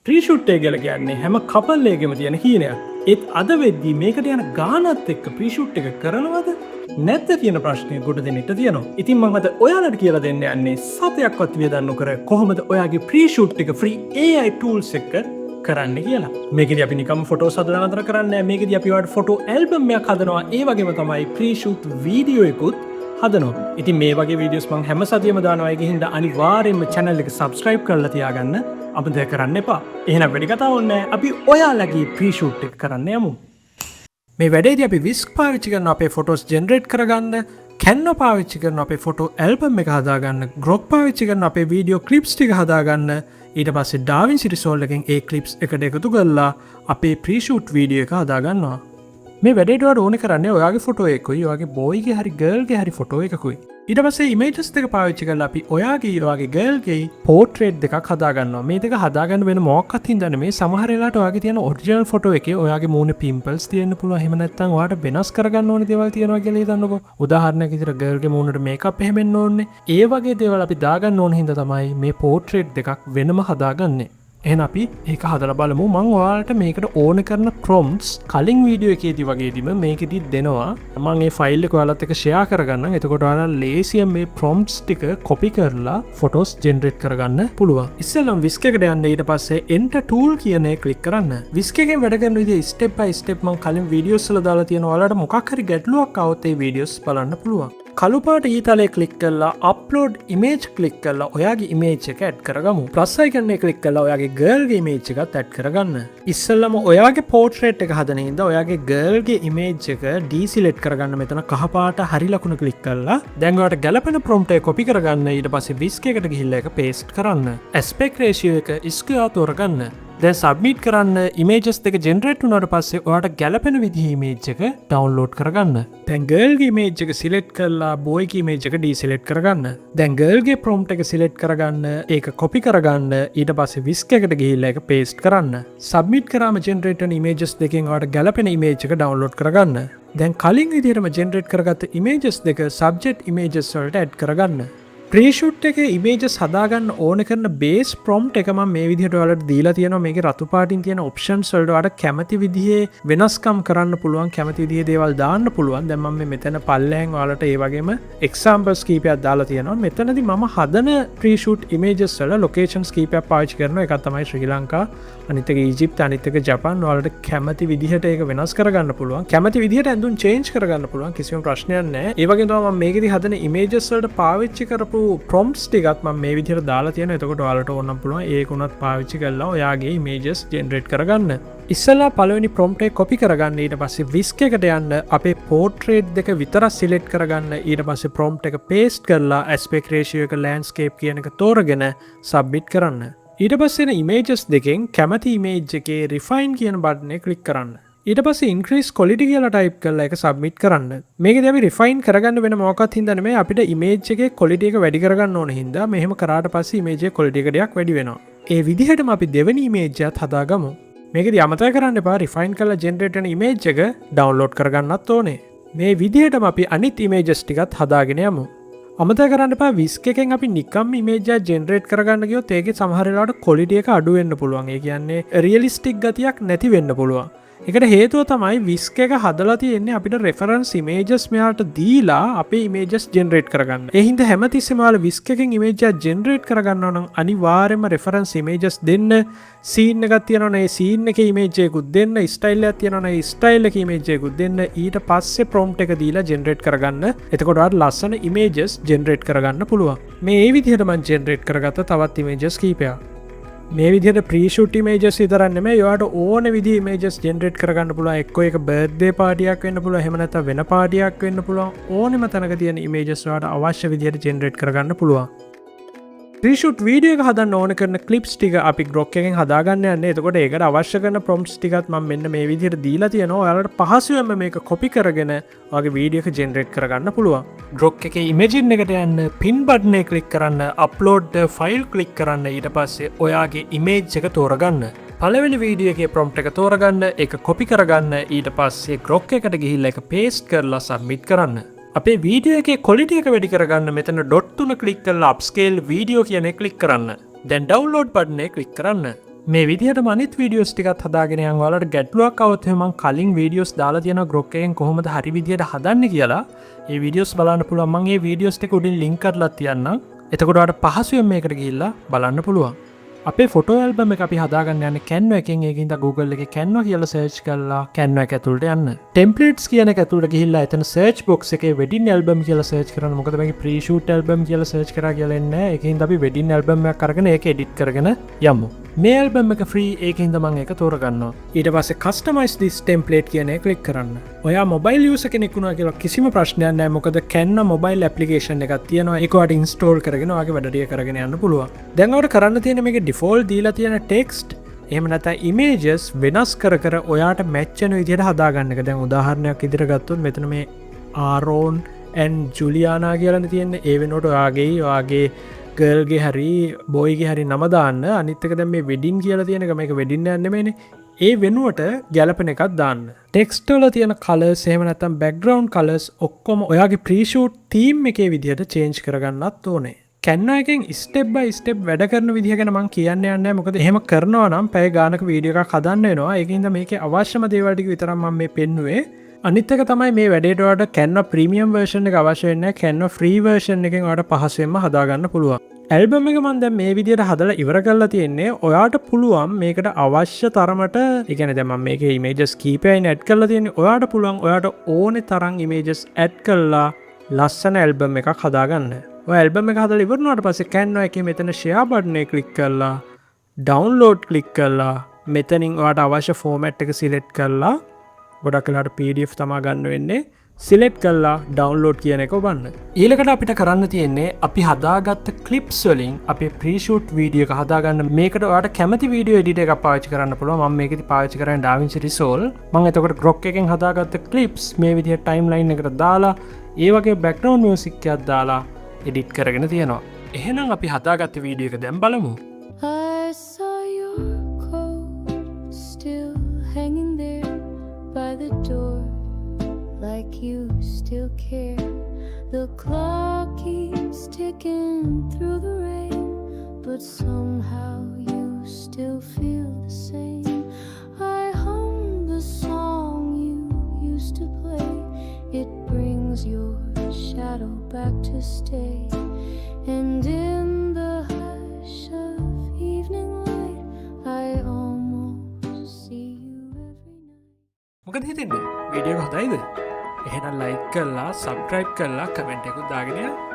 ප්‍රීෂුට් එක කියලා කියන්නේ හැම කපල් එකෙම තියෙන හීනයක්. ඒත් අද වෙද්දී මේකට යන ගානත් එක්ක ප්‍රීෂුට් එක කරනවද නැද්ද කියන ප්‍රශ්නය ගොඩ දෙනෙක්ට තියෙනවා. ඉතින් මම අද ඔයාලට කියලා දෙන්න යන්නේ සතයක්වත් වියදම් නොකර කොහොමද ඔයාගේ ප්‍රීෂුට් එක ෆ්‍රී AI tools එක කරන්න කියලා. මේකදී අපි නිකම් ෆොටෝස් හදලා නතර කරන්නේ නැහැ. මේකදී අපි ඔයාලට ෆොටෝ ඇල්බම් එකක් හදනවා. ඒ වගේම තමයි ප්‍රීෂුට් වීඩියෝ එකකුත් හදනවා. ඉතින් මේ වගේ වීඩියෝස් මම හැම සතියෙම දානවා. ඒකෙන් හින්දා අනිවාර්යයෙන්ම channel එක subscribe කරලා තියාගන්න. අපිට කරන්න එපා. එහෙනම් වැඩි කතාවක් නැහැ. අපි ඔයාලගේ ප්‍රීෂුට් එක කරන්න යමු. මේ වැඩේදී අපි විස්ක් පාවිච්චි කරන අපේ ෆොටෝස් ජෙනරේට් කරගන්න, Canva පාවිච්චි කරන අපේ ෆොටෝ ඇල්බම් එක හදාගන්න, Grok පාවිච්චි කරන අපේ වීඩියෝ ක්ලිප්ස් ටික හදාගන්න, ඊට පස්සේ DaVinci Resolve එකෙන් ඒ ක්ලිප්ස් එකට එකතු කරලා අපේ ප්‍රීෂූට් වීඩියෝ එක හදාගන්නවා. මේ වැඩේට ඔයාලා ඕනේ කරන්නේ ඔයාගේ ෆොටෝ එකකුයි, ඔයාගේ බෝයිගේ හරි ගර්ල්ගේ හරි ෆොටෝ එකකුයි. ඊට පස්සේ ඉමේජස් දෙක පාවිච්චි කරලා අපි ඔයාගේ ගර්ල්ගේ පෝර්ට්‍රේට් දෙකක් හදාගන්නවා. මේ දෙක හදාගන්න වෙන මොකක්වත් හින්දා නෙමෙයි. සමහර වෙලාවට ඔයාගේ තියෙන ඔරිජිනල් ෆොටෝ එකේ ඔයාගේ මූණේ පිම්පල්ස් තියෙන්න පුළුවන්. එහෙම නැත්නම් ඔයාට වෙනස් කරගන්න ඕනේ දේවල් තියෙනවා කියලා හිතන්නකෝ. උදාහරණයක් විදිහට ගර්ල්ගේ මූණට මේකප් එහෙම එන්න ඕනේ. ඒ වගේ දේවල් අපි දාගන්න ඕන හින්දා තමයි මේ පෝර්ට්‍රේට් දෙකක් වෙනම හදාගන්නේ. එහෙනම් අපි ඒක හදලා බලමු. මම ඔයාලට මේකට ඕන කරන prompts කලින් වීඩියෝ එකේදී වගේදීම මේකෙදි දෙනවා. මම මේ ෆයිල් එක ඔයාලත් එක්ක share කරගන්නම්. එතකොට ඔයාලා ලේසියෙන් මේ prompts ටික copy කරලා photos generate කරගන්න පුළුවන්. ඉස්සෙල්ලම whisk එකට යන්න, ඊට පස්සේ enter tool කියන එක click කරන්න. whisk එකෙන් වැඩ කරන විදිය step by step මම කලින් වීඩියෝස් වල දාලා තියෙනවා. ඔයාලට මොකක් හරි ගැටලුවක් આવොත් ඒ වීඩියෝස් බලන්න පුළුවන්. කළු පාට ඊතලේ ක්ලික් කරලා upload image ක්ලික් කරලා ඔයාගේ image එක add කරගමු. plus icon එක ක්ලික් කරලා ඔයාගේ girlගේ image එකත් add කරගන්න. ඉස්සෙල්ලම ඔයාගේ portrait එක හදන හින්දා ඔයාගේ girlගේ image එක deselect කරගන්න. මෙතන කහ පාට හරි ලකුණ ක්ලික් කරලා දැන් ඔයාලට ගැලපෙන prompt එක copy කරගන්න. ඊට පස්සේ whisk එකට ගිහිල්ලා ඒක paste කරන්න. aspect ratio එක square තෝරගන්න. දැන් සබ්මිට් කරන්න. ඉමේජස් දෙක ජෙනරේට් වුණාට පස්සේ ඔයාලට ගැලපෙන විදිහේ ඉමේජ් එක ඩවුන්ලෝඩ් කරගන්න. දැන් ගර්ල්ගේ ඉමේජ් එක සිලෙක්ට් කරලා බෝයිගේ ඉමේජ් එක ඩීසිලෙක්ට් කරගන්න. දැන් ගර්ල්ගේ ප්‍රොම්ප්ට් එක සිලෙක්ට් කරගන්න, ඒක කොපි කරගන්න, ඊට පස්සේ whisk එකට ගිහිල්ලා ඒක පේස්ට් කරන්න. සබ්මිට් කරාම ජෙනරේට් වෙන ඉමේජස් දෙකෙන් ඔයාලට ගැලපෙන ඉමේජ් එක ඩවුන්ලෝඩ් කරගන්න. දැන් කලින් විදිහටම ජෙනරේට් කරගත්ත ඉමේජස් දෙක සබ්ජෙක්ට් ඉමේජස් වලට ඇඩ් කරගන්න. ප්‍රීෂුට් එක ඉමේජස් හදාගන්න ඕන කරන බේස් ප්‍රොම්ප්ට් එක මම මේ විදිහට ඔයාලට දීලා තියෙනවා. මේකේ රතු පාටින් තියෙන ඔප්ෂන්ස් වලට ඔයාලට කැමති විදිහේ වෙනස්කම් කරන්න පුළුවන්, කැමති විදිහේ දේවල් දාන්න පුළුවන්. දැන් මම මෙතන පල්ලෙහෙන් ඔයාලට ඒ වගේම එක්සැම්පල්ස් කීපයක් දාලා තියෙනවා. මෙතනදී මම හදන ප්‍රීෂුට් ඉමේජස් වල ලොකේෂන්ස් කීපයක් පාවිච්චි කරනවා. එකක් තමයි ශ්‍රී ලංකා, අනිත් එක ඊජිප්ත, අනිත් එක ජපාන්. ඔයාලට කැමති විදිහට ඒක වෙනස් කරගන්න පුළුවන්. කැමති විදිහට ඇඳුම් චේන්ජ් කරගන්න පුළුවන්. කිසිම ප්‍රශ්නයක් නැහැ. ඒ වගේම තමයි මම මේකෙදි හදන ඉමේජස් වලට පාවිච්චි කරපු prompts ටිකත් මම මේ විදිහට දාලා තියෙනවා. එතකොට ඔයාලට ඕනම් පුළුවන් ඒක උනත් පාවිච්චි කරලා ඔයාගේ images generate කරගන්න. ඉස්සෙල්ලා පළවෙනි prompt එක copy කරගන්න. ඊට පස්සේ whisk එකට යන්න, අපේ portrait දෙක විතරක් select කරගන්න. ඊට පස්සේ prompt එක paste කරලා aspect ratio එක landscape කියන එක තෝරගෙන submit කරන්න. ඊට පස්සේ එන images දෙකෙන් කැමති image එකේ refine කියන button එක click කරන්න. ඊට පස්සේ increase quality කියලා type කරලා ඒක submit කරන්න. මේකදී අපි refine කරගන්න වෙන මොකක්වත් හින්දා නෙමෙයි, අපිට image එකේ quality එක වැඩි කරගන්න ඕන හින්දා මෙහෙම කරාට පස්සේ image එකේ quality එක ටිකක් වැඩි වෙනවා. ඒ විදිහටම අපි දෙවෙනි image එකත් හදාගමු. මේකදී අමතක කරන්න එපා refine කරලා generate වෙන image එක download කරගන්නත් ඕනේ. මේ විදිහටම අපි අනිත් images ටිකත් හදාගෙන යමු. අමතක කරන්න එපා whisk එකෙන් අපි නිකම් image එක generate කරගන්න ගියොත් ඒකේ සමහර වෙලාවට quality එක අඩු වෙන්න පුළුවන්. ඒ කියන්නේ realistic ගතියක් නැති වෙන්න පුළුවන්. එකට හේතුව තමයි whisk එක හදලා තියෙන්නේ අපිට reference images මෙයාට දීලා අපේ images generate කරගන්න. ඒ හින්දා හැමතිස්සෙම ඔයාලා whisk එකෙන් image එක generate කරගන්නවා නම් අනිවාර්යයෙන්ම reference images දෙන්න. scene එකක් තියෙනවා නම් ඒ scene එකේ image එකකුත් දෙන්න, style එකක් තියෙනවා නම් ඒ style එකේ image එකකුත් දෙන්න. ඊට පස්සේ prompt එක දීලා generate කරගන්න. එතකොට ඔයාලට ලස්සන images generate කරගන්න පුළුවන්. මේ විදිහට මම generate කරගත්ත තවත් images කීපයක්. මේ විදිහට ප්‍රීෂුට් ඉමේජස් විතරක් නෙමෙයි, ඔයාලට ඕන විදිහේ ඉමේජස් ජෙනරේට් කරගන්න පුළුවන්. එක්කෝ ඒක බර්ත්ඩේ පාටියක් වෙන්න පුළුවන්, එහෙම නැත්නම් වෙන පාටියක් වෙන්න පුළුවන්. ඕනෙම තැනක තියෙන ඉමේජස් ඔයාලට අවශ්‍ය විදිහට ජෙනරේට් කරගන්න පුළුවන්. ප්‍රීෂුට් වීඩියෝ එක හදන්න ඕන කරන ක්ලිප්ස් ටික අපි Grok එකෙන් හදාගන්න යන්නේ. එතකොට ඒකට අවශ්‍ය කරන prompts ටිකත් මම මෙන්න මේ විදිහට දීලා තියෙනවා. ඔයාලට පහසුවෙන්ම මේක copy කරගෙන ඔයාගේ වීඩියෝ එක ජෙනරේට් කරගන්න පුළුවන්. Grok එකේ imagine එකට යන්න, pin button එක click කරන්න, upload the file click කරන්න. ඊට පස්සේ ඔයාගේ image එක තෝරගන්න. පළවෙනි වීඩියෝ එකේ prompt එක තෝරගන්න, ඒක copy කරගන්න. ඊට පස්සේ Grok එකට ගිහිල්ලා ඒක paste කරලා submit කරන්න. අපේ වීඩියෝ එකේ quality එක වැඩි කරගන්න මෙතන dot 3 click කරලා upscale video කියන එක click කරන්න. දැන් download button එක click කරන්න. මේ විදිහට මනිත් වීඩියෝස් ටිකත් හදාගෙන යන් ඔයාලට ගැටලුවක් આવොත් එහෙනම් මම කලින් වීඩියෝස් දාලා තියෙනවා ග්‍රොක් එකෙන් කොහොමද හරි විදිහට හදන්නේ කියලා. ඒ වීඩියෝස් බලන්න පුළුවන්. මම මේ වීඩියෝස් ටික උඩින් ලින්ක් කරලා තියන්නම්. එතකොට ඔයාලට පහසුවෙන් මේකට ගිහිල්ලා බලන්න පුළුවන්. අපේ ෆොටෝ ඇල්බම් එක අපි හදාගන්න යන්නේ Canva එකෙන්. ඒකින්ද Google එකේ Canva කියලා සර්ච් කරලා Canva එක ඇතුළට යන්න. templates කියන එක ඇතුළට ගිහිල්ලා එතන search box එකේ wedding album කියලා සර්ච් කරන්න. මොකද මේකේ pre-shoot album කියලා සර්ච් කරා කියලා එන්නේ නැහැ. ඒකින්ද අපි wedding album එකක් අරගෙන ඒක edit කරගෙන යමු. මේ album එක free. ඒකින්ද මම ඒක තෝරගන්නවා. ඊට පස්සේ customize this template කියන එක click කරන්න. ඔයා mobile user කෙනෙක් වුණා කියලා කිසිම ප්‍රශ්නයක් නැහැ. මොකද Canva mobile application එකක් තියෙනවා. ඒක ඔයාලට install කරගෙන ඔයාගේ වැඩ ටික කරගෙන යන්න පුළුවන්. දැන් ඔයාලට කරන්න තියෙන්නේ මේකේ default දීලා තියෙන text එහෙම නැත්නම් images වෙනස් කර කර ඔයාට match වෙන විදිහට හදාගන්න එක. දැන් උදාහරණයක් විදිහට ගත්තොත් මෙතන මේ Aaron and Juliana කියලා තියෙන්නේ. ඒ වෙනකොට ඔයාගේ ගර්ල්ගේ හරි බොයිගේ හරි නම දාන්න. අනිත් එක දැන් මේ වෙඩින් කියලා තියෙන එක මේක වෙඩින් එකක් නෙමෙයිනේ. ඒ වෙනුවට ගැලපෙන එකක් දාන්න. ටෙක්ස්ට් වල තියෙන කලර්ස් එහෙම නැත්නම් බෑග්ග්‍රවුන්ඩ් කලර්ස් ඔක්කොම ඔයාගේ ප්‍රී-ෂූට් තීම් එකේ විදිහට චේන්ජ් කරගන්නත් ඕනේ. Canva එකෙන් ස්ටෙප් බයි ස්ටෙප් වැඩ කරන විදිහ ගැන මම කියන්න යන්නේ නැහැ. මොකද එහෙම කරනවා නම් පැය ගානක වීඩියෝ එකක් හදන්න වෙනවා. ඒකින්ද මේකේ අවශ්‍යම දේවල් ටික විතරක් මම මේ පෙන්නුවේ. අනිත් එක තමයි මේ වැඩේට ඔයාලට Canva ප්‍රීමියම් version එක අවශ්‍ය වෙන්නේ නැහැ. Canva free version එකෙන් ඔයාලට පහසුවෙන්ම හදාගන්න පුළුවන්. ඇල්බම් එක මම දැන් මේ විදිහට හදලා ඉවර කරලා තියෙන්නේ. ඔයාට පුළුවන් මේකට අවශ්‍ය තරමට, ඒ කියන්නේ දැන් මම මේකේ images කීපයයින් ඇඩ් කරලා තියෙන්නේ. ඔයාට පුළුවන් ඔයාට ඕනේ තරම් images ඇඩ් කරලා ලස්සන ඇල්බම් එකක් හදාගන්න. ඔය ඇල්බම් එක හදලා ඉවර වුණාට පස්සේ Canva එකේ මෙතන share button එක click කරලා download click කරලා මෙතනින් ඔයාට අවශ්‍ය format එක select කරලා, ගොඩක් වෙලාවට PDF තමයි ගන්න වෙන්නේ, select කරලා download කියන එක ඔබන්න. ඊළඟට අපිට කරන්න තියෙන්නේ අපි හදාගත්ත clips වලින් අපේ pre-shoot video එක හදාගන්න. මේකට ඔයාට කැමති video editor එකක් පාවිච්චි කරන්න පුළුවන්. මම මේකෙදි පාවිච්චි කරන්නේ DaVinci Resolve. මම එතකොට Grok එකෙන් හදාගත්ත clips මේ විදිහට timeline එකට දාලා ඒ වගේ background music එකක් දාලා edit කරගෙන තියෙනවා. එහෙනම් අපි හදාගත්ත වීඩියෝ එක දැන් බලමු. I saw your coat still hanging there by the door, like you still care. The clock keeps ticking through the rain, but somehow you still feel the same. I hum the song you used to play. It brings your shadow back to stay. And in the hush of evening light, I almost see you every night. මොකද හිතෙන්නේ? Video එක හොඳයිද? එහෙනම් like කරලා, subscribe කරලා, comment එකක් දාගෙන යන්න.